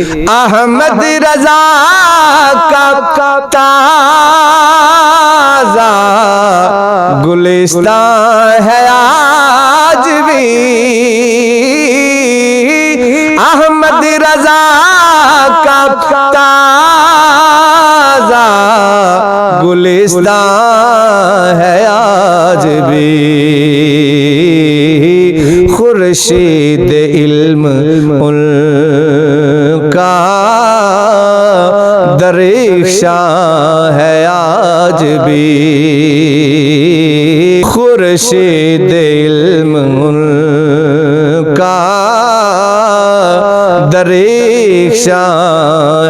अहमद रजा का ताज़ा गुलिस्तान है आज भी। अहमद रजा का ताज़ा गुलिस्तान है आज भी। खुर्शीद इल्म उनका दरिक्षा है आज भी। खुर्शीद इल्म उनका दरिक्षा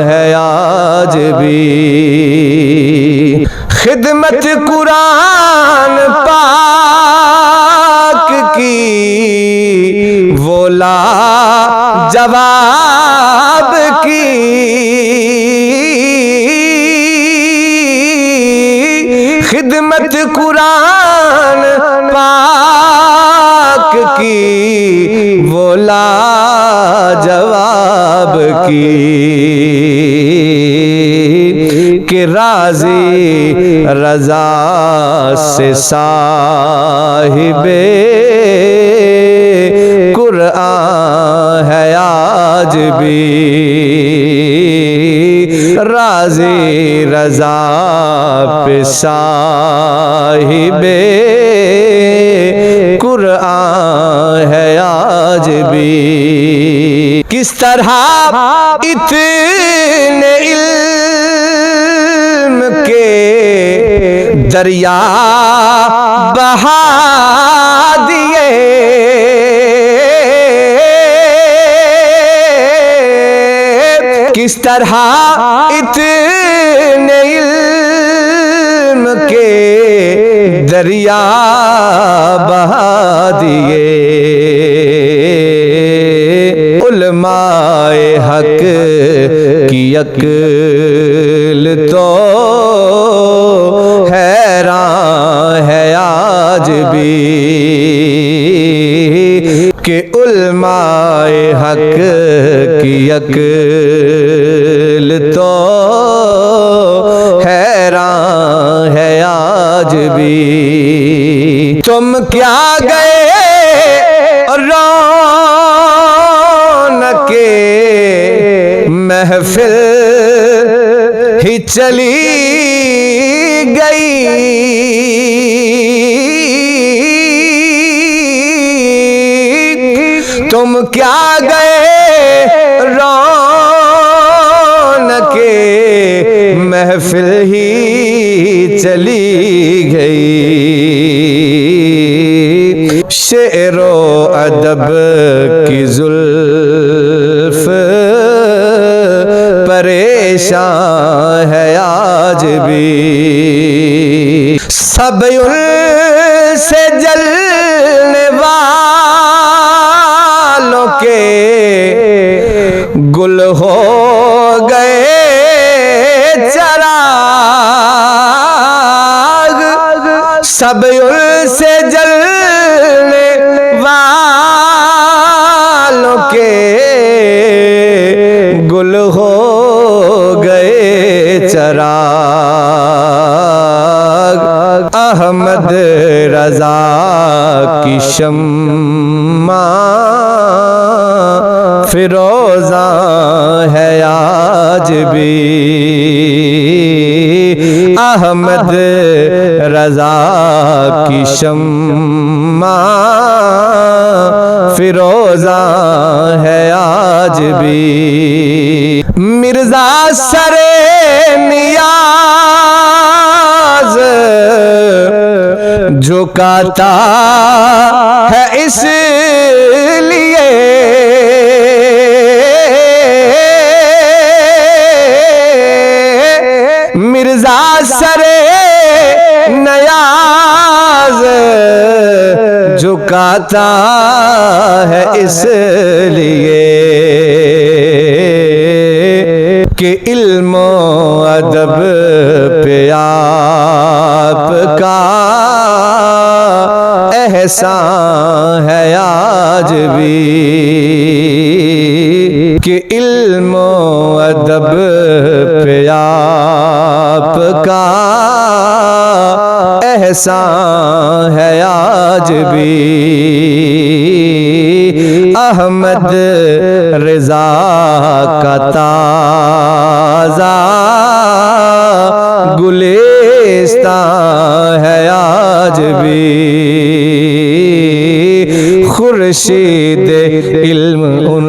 है आज भी। खिदमत कुरान पाक की वो लाजवाब की। खिदमत कुरान पाक की वो लाजवाब की कि राज़ी रज़ा से साहिबे कुरान है आज भी। राज़ी रज़ा पे साहिबे कुरान है आज भी। किस तरह इतने इल्म के दरिया बहा दिए। किस तरह इतने इल्म के दरिया बहा दिए। उलमाए हक की अक्ल तो हैरान है आज भी कि उलमाए हक की अक्ल तो हैरान है आज भी। तुम क्या गए रौनके महफिल ही चली गई। तुम क्या गए रौनके महफिल ही चली गई। शेरो अदब की जुल्फ परेशान है आज भी। सब उनसे जलने वालों के गुल हो गए चराग। सब उनसे जलने वालों के गुल हो गए चराग। अहमद रजा की शम्मा फिरोज़ा है आज भी। अहमद रजा की शम्मा फिरोज़ा है आज भी। मिर्ज़ा सरे नियाज़ झुकाता है इसलिए। मिर्ज़ा सरे नियाज़ झुकाता है इसलिए कि इल्म अदब पे आपका एहसान है आज भी। कि इल्म ऐसा है आज भी अहमद रज़ा का ताज़ा गुलिस्तां है आज भी खुर्शीद इल्म उन